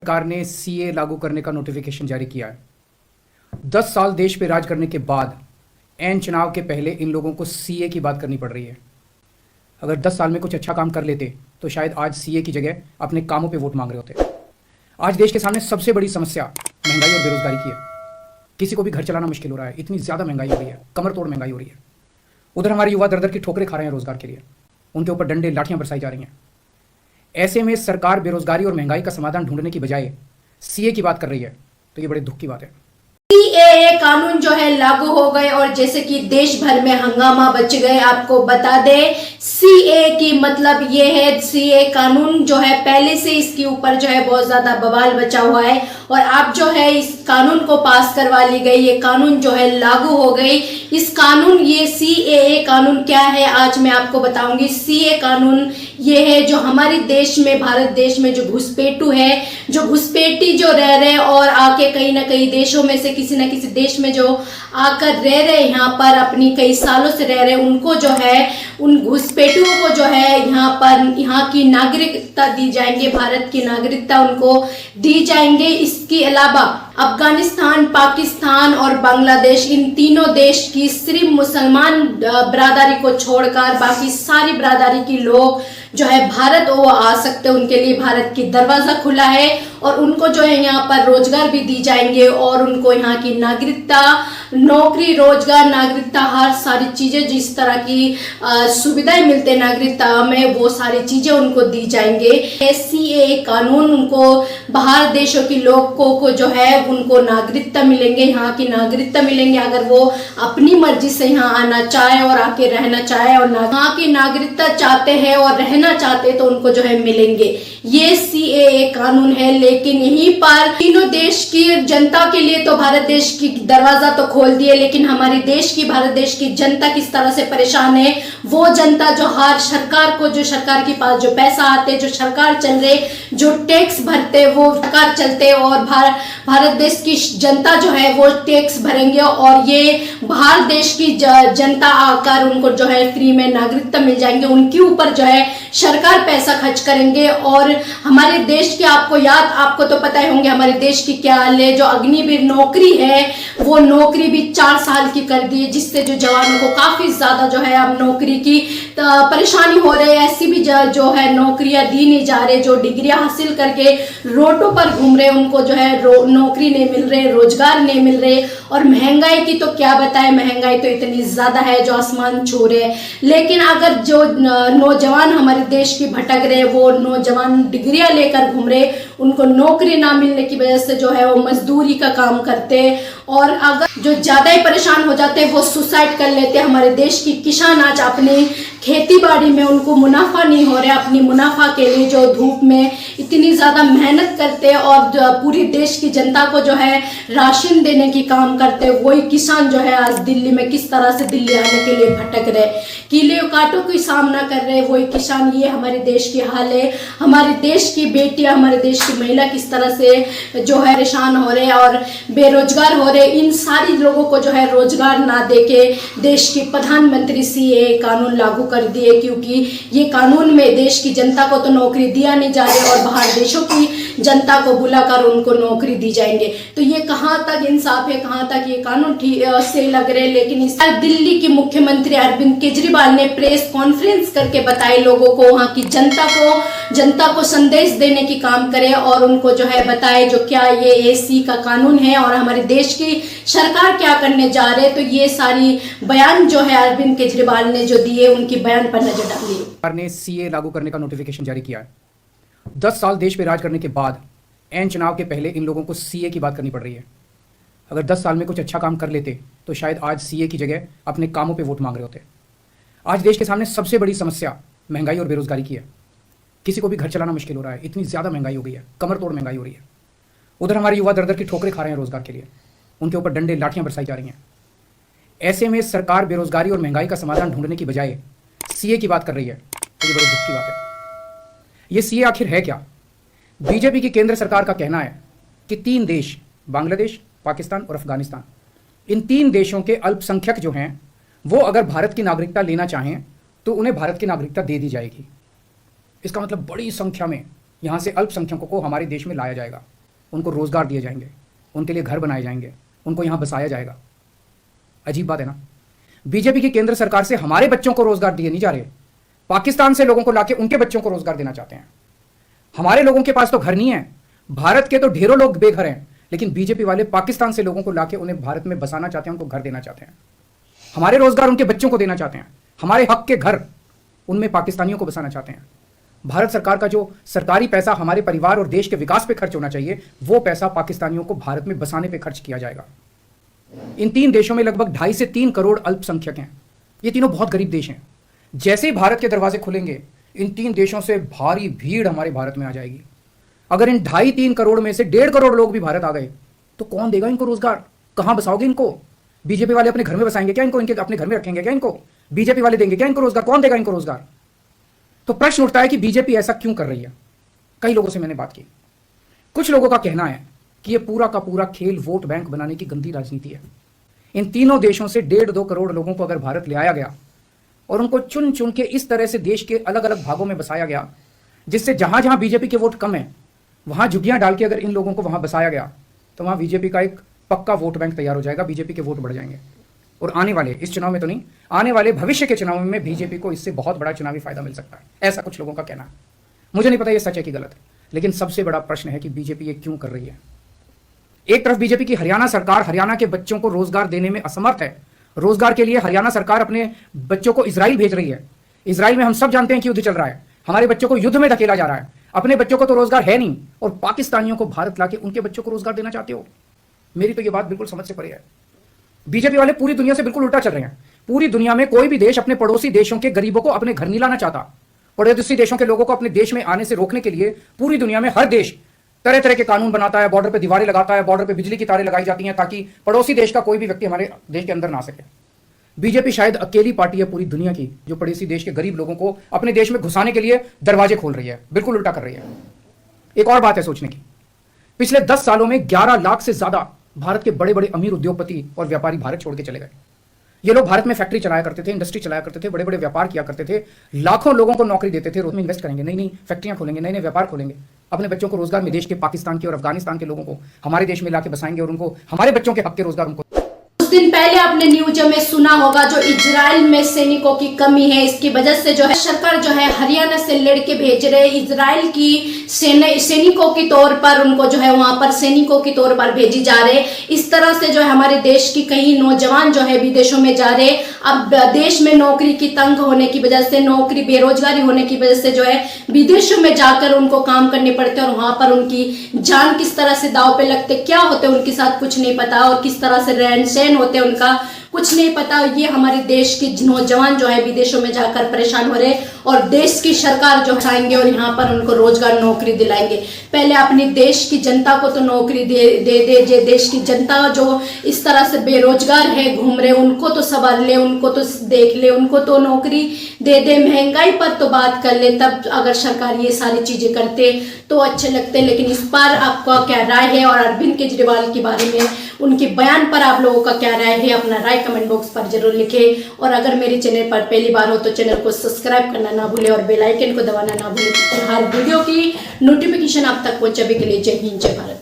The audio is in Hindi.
सरकार ने सीए लागू करने का नोटिफिकेशन जारी किया है। 10 साल देश पे राज करने के बाद ऐन चुनाव के पहले इन लोगों को सीए की बात करनी पड़ रही है। अगर 10 साल में कुछ अच्छा काम कर लेते तो शायद आज सीए की जगह अपने कामों पे वोट मांग रहे होते। आज देश के सामने सबसे बड़ी समस्या महंगाई और बेरोजगारी की है। किसी को भी घर चलाना मुश्किल हो रहा है, इतनी ज़्यादा महंगाई हो रही है, कमर तोड़ महंगाई हो रही है। उधर हमारे युवा दर दर की ठोकरें खा रहे हैं रोजगार के लिए, उनके ऊपर डंडे लाठियां बरसाई जा रही हैं। ऐसे में सरकार बेरोजगारी और महंगाई का समाधान ढूंढने की बजाय सीए की बात कर रही है, तो ये बड़े दुख की बात है। सीएए कानून जो है लागू हो गए और जैसे कि देश भर में हंगामा बच गए। आपको बता दें सीए की मतलब ये है, सीए कानून जो है पहले से इसके ऊपर जो है बहुत ज्यादा बवाल बचा हुआ है और आप जो है इस कानून को पास करवा ली गई, ये कानून जो है लागू हो गई। इस कानून ये सीएए कानून क्या है आज मैं आपको बताऊंगी। सीए कानून ये है जो हमारे देश में, भारत देश में जो घुसपैठू है, जो घुसपैठी जो रह रहे और आके कहीं ना कहीं देशों में से किसी न किसी देश में जो आकर रह रहे, यहाँ पर अपनी कई सालों से रह रहे, उनको जो है उन घुसपैठियों को जो है यहाँ पर यहाँ की नागरिकता दी जाएंगे, भारत की नागरिकता उनको दी जाएंगे। इसके अलावा अफगानिस्तान, पाकिस्तान और बांग्लादेश, इन तीनों देश की सिर्फ मुसलमान बिरादरी को छोड़कर बाकी सारी बिरादरी के लोग जो है भारत वो आ सकते हैं। उनके लिए भारत की दरवाजा खुला है और उनको जो है यहाँ पर रोजगार भी दी जाएंगे और उनको यहाँ की नागरिकता, नौकरी, रोजगार, नागरिकता, हर सारी चीजें जिस तरह की सुविधाएं मिलते हैं नागरिकता में, वो सारी चीजें उनको दी जाएंगे। सीएए कानून उनको बाहर देशों के लोगों को जो है उनको नागरिकता मिलेंगे, यहाँ की नागरिकता मिलेंगे अगर वो अपनी मर्जी से यहाँ आना चाहे और आके रहना चाहे और यहाँ की नागरिकता चाहते हैं और रहना चाहते तो उनको जो है मिलेंगे। ये सीएए कानून है, लेकिन यहीं पर तीनों देश की जनता के लिए तो भारत देश की दरवाजा तो खोल दिए, लेकिन हमारे देश की, भारत देश की जनता किस तरह से परेशान है। वो जनता जो हर सरकार को, जो सरकार के पास जो पैसा आते, जो सरकार चल रहे, जो टैक्स भरते, वो सरकार चलते और भारत देश की जनता जो है वो टैक्स भरेंगे और ये बाहर देश की जनता आकर उनको जो है फ्री में नागरिकता मिल जाएंगे, उनके ऊपर जो है सरकार पैसा खर्च करेंगे। और हमारे देश के आपको तो पता ही होंगे हमारे देश की क्या हाल है। जो अग्निवीर नौकरी है वो नौकरी भी 4 साल की कर दी है, जिससे जो जवानों को काफी ज्यादा जो है अब नौकरी की परेशानी हो रही है। ऐसी भी जो है नौकरियां दी नहीं जा रहे, जो डिग्रियां हासिल करके रोडों पर घूम रहे उनको जो है नौकरी नहीं मिल रहे, रोजगार नहीं मिल रहे। और महंगाई की तो क्या बताएं, महंगाई तो इतनी ज्यादा है जो आसमान छू रहे। लेकिन अगर जो नौजवान हमारे देश की भटक रहे, वो नौजवान डिग्रियां लेकर घूम रहे, उनको नौकरी ना मिलने की वजह से जो है वो मजदूरी का काम करते और अगर जो ज्यादा ही परेशान हो जाते हैं वो सुसाइड कर लेते हैं। हमारे देश की किसान आज अपनी खेती बाड़ी में उनको मुनाफा नहीं हो रहा, अपनी मुनाफा के लिए जो धूप में इतनी ज्यादा मेहनत करते और पूरी देश की जनता को जो है राशन देने की काम करते, वही किसान जो है आज दिल्ली में किस तरह से दिल्ली आने के लिए भटक रहे, कीले कांटों का सामना कर रहे, वही किसान। ये हमारे देश की हाल है। हमारे देश की बेटियां, हमारे देश की महिला किस तरह से जो है परेशान हो रहे और बेरोजगार हो रहे। इन सारी लोगों को जो है रोजगार ना देके देश की प्रधानमंत्री सीएए कानून लागू कर दिए, क्योंकि ये कानून में देश की जनता को तो नौकरी दिया नहीं जा रही और बाहर देशों की जनता को बुलाकर उनको नौकरी दी जाएंगे। तो ये कहाँ तक इंसाफ है, कहाँ तक ये कानून ठीक से लग रहे। लेकिन इस दिल्ली के मुख्यमंत्री अरविंद केजरीवाल ने प्रेस कॉन्फ्रेंस करके बताए लोगों को, वहाँ की जनता को संदेश देने की काम करे और उनको जो है बताए जो क्या ये एसी का कानून है और हमारे देश की सरकार क्या करने जा रहे। तो ये सारी बयान जो है अरविंद केजरीवाल ने जो दिए, उनकी बयान पर नजर डालिए। सरकार ने सीए लागू करने का नोटिफिकेशन जारी किया है। 10 साल देश पे राज करने के बाद ऐन चुनाव के पहले इन लोगों को सीए की बात करनी पड़ रही है। अगर 10 साल में कुछ अच्छा काम कर लेते तो शायद आज सीए की जगह अपने कामों पे वोट मांग रहे होते। आज देश के सामने सबसे बड़ी समस्या महंगाई और बेरोजगारी की है। किसी को भी घर चलाना मुश्किल हो रहा है, इतनी ज़्यादा महंगाई हो गई है, कमर तोड़ महंगाई हो रही है। उधर हमारे युवा दर दर की ठोकरें खा रहे हैं रोजगार के लिए, उनके ऊपर डंडे लाठियां बरसाई जा रही हैं। ऐसे में सरकार बेरोजगारी और महंगाई का समाधान ढूंढने की बजाय सीए की बात कर रही है, तो ये बड़ी दुख की बात है। ये सीए आखिर है क्या? बीजेपी की केंद्र सरकार का कहना है कि 3 देश, बांग्लादेश, पाकिस्तान और अफगानिस्तान, इन 3 देशों के अल्पसंख्यक जो हैं वो अगर भारत की नागरिकता लेना चाहें तो उन्हें भारत की नागरिकता दे दी जाएगी। इसका मतलब बड़ी संख्या में यहाँ से अल्पसंख्यकों को हमारे देश में लाया जाएगा, उनको रोज़गार दिए जाएंगे, उनके लिए घर बनाए जाएंगे, उनको यहाँ बसाया जाएगा। अजीब बात है ना। बीजेपी की केंद्र सरकार से हमारे बच्चों को रोज़गार दिए नहीं जा रहे, पाकिस्तान से लोगों को लाके उनके बच्चों को रोज़गार देना चाहते हैं। हमारे लोगों के पास तो घर नहीं है, भारत के तो ढेरों लोग बेघर हैं, लेकिन बीजेपी वाले पाकिस्तान से लोगों को लाके उन्हें भारत में बसाना चाहते हैं, उनको घर देना चाहते हैं। हमारे रोज़गार उनके बच्चों को देना चाहते हैं, हमारे हक के घर उनमें पाकिस्तानियों को बसाना चाहते हैं। भारत सरकार का जो सरकारी पैसा हमारे परिवार और देश के विकास पे खर्च होना चाहिए, वो पैसा पाकिस्तानियों को भारत में बसाने पे खर्च किया जाएगा। इन 3 देशों में लगभग 2.5 से 3 करोड़ अल्पसंख्यक हैं। ये तीनों बहुत गरीब देश हैं। जैसे ही भारत के दरवाजे खुलेंगे, इन 3 देशों से भारी भीड़ हमारे भारत में आ जाएगी। अगर इन 2.5-3 करोड़ में से 1.5 करोड़ लोग भी भारत आ गए तो कौन देगा इनको रोजगार? कहां बसाओगे इनको? बीजेपी वाले अपने घर में बसाएंगे क्या इनको? इनके अपने घर में रखेंगे क्या इनको? बीजेपी वाले देंगे क्या इनको रोजगार? कौन देगा इनको रोजगार? तो प्रश्न उठता है कि बीजेपी ऐसा क्यों कर रही है। कई लोगों से मैंने बात की, कुछ लोगों का कहना है कि यह पूरा का पूरा खेल वोट बैंक बनाने की गंदी राजनीति है। इन तीनों देशों से 1.5-2 करोड़ लोगों को अगर भारत ले आया गया और उनको चुन चुन के इस तरह से देश के अलग अलग भागों में बसाया गया, जिससे जहां जहां बीजेपी के वोट कम है वहां झुग्गियां डाल के अगर इन लोगों को वहां बसाया गया तो वहां बीजेपी का एक पक्का वोट बैंक तैयार हो जाएगा, बीजेपी के वोट बढ़ जाएंगे। और आने वाले इस चुनाव में तो नहीं, आने वाले भविष्य के चुनाव में बीजेपी को इससे बहुत बड़ा चुनावी फायदा मिल सकता है, ऐसा कुछ लोगों का कहना है। मुझे नहीं पता ये सच है कि गलत है, लेकिन सबसे बड़ा प्रश्न है कि बीजेपी ये क्यों कर रही है। एक तरफ बीजेपी की हरियाणा सरकार हरियाणा के बच्चों को रोजगार देने में असमर्थ है। रोजगार के लिए हरियाणा सरकार अपने बच्चों को इजराइल भेज रही है। इजराइल में हम सब जानते हैं कि युद्ध चल रहा है, हमारे बच्चों को युद्ध में धकेला जा रहा है। अपने बच्चों को तो रोजगार है नहीं और पाकिस्तानियों को भारत लाके उनके बच्चों को रोजगार देना चाहते हो। मेरी तो ये बात बिल्कुल समझ से परे है। बीजेपी वाले पूरी दुनिया से बिल्कुल उल्टा चल रहे हैं। पूरी दुनिया में कोई भी देश अपने पड़ोसी देशों के गरीबों को अपने घर नहीं लाना चाहता। पड़ोसी देशों के लोगों को अपने देश में आने से रोकने के लिए पूरी दुनिया में हर देश तरह तरह के कानून बनाता है, बॉर्डर पे दीवारें लगाता है, बॉर्डर पे बिजली की तारें लगाई जाती हैं ताकि पड़ोसी देश का कोई भी व्यक्ति हमारे देश के अंदर ना आ सके। बीजेपी शायद अकेली पार्टी है पूरी दुनिया की जो पड़ोसी देश के गरीब लोगों को अपने देश में घुसाने के लिए दरवाजे खोल रही है। बिल्कुल उल्टा कर रही है। एक और बात है सोचने की, पिछले 10 सालों में 11 लाख से ज्यादा भारत के बड़े बड़े अमीर उद्योगपति और व्यापारी भारत छोड़ के चले गए। ये लोग भारत में फैक्ट्री चलाया करते थे, इंडस्ट्री चलाया करते थे, बड़े बड़े व्यापार किया करते थे, लाखों लोगों को नौकरी देते थे। रोज में इन्वेस्ट करेंगे, नई नई फैक्ट्रियां खोलेंगे, नए नए व्यापार खोलेंगे, अपने बच्चों को रोजगार में देश के पाकिस्तान के और अफगानिस्तान के लोगों को हमारे देश में लाके बसाएंगे और उनको हमारे बच्चों के हक के रोजगार उनको। कुछ दिन पहले आपने न्यूज में सुना होगा जो इजराइल में सैनिकों की कमी है, इसकी वजह से जो है सरकार जो है हरियाणा से लड़के भेज रहे इजराइल की सैनिकों के तौर पर, उनको जो है वहां पर सैनिकों के तौर पर भेजी जा रहे। इस तरह से जो है हमारे देश की कई नौजवान जो है विदेशों में जा रहे। अब देश में नौकरी की तंग होने की वजह से, नौकरी बेरोजगारी होने की वजह से जो है विदेशों में जाकर उनको काम करने पड़ते और वहां पर उनकी जान किस तरह से दांव पे लगते, क्या होते उनके साथ कुछ नहीं पता और किस तरह से रहन सहन होते उनका कुछ नहीं पता। ये हमारे देश के नौजवान जो है विदेशों में जाकर परेशान हो रहे और देश की सरकार जो आएंगे और यहाँ पर उनको रोजगार नौकरी दिलाएंगे। पहले अपनी देश की जनता को तो नौकरी दे जे देश की जनता जो इस तरह से बेरोजगार है घूम रहे उनको तो संभाल ले, उनको तो देख ले, उनको तो नौकरी दे। महंगाई पर तो बात कर ले, तब अगर सरकार ये सारी चीजें करते तो अच्छे लगते। लेकिन इस पर आपका क्या राय है और अरविंद केजरीवाल के बारे में उनके बयान पर आप लोगों का क्या राय है, अपना राय कमेंट बॉक्स पर जरूर लिखें। और अगर मेरे चैनल पर पहली बार हो तो चैनल को सब्सक्राइब करना ना भूलें और बेल आइकन को दबाना ना भूलें। हर वीडियो की नोटिफिकेशन आप तक पहुंचाने के लिए जय हिंद जय भारत।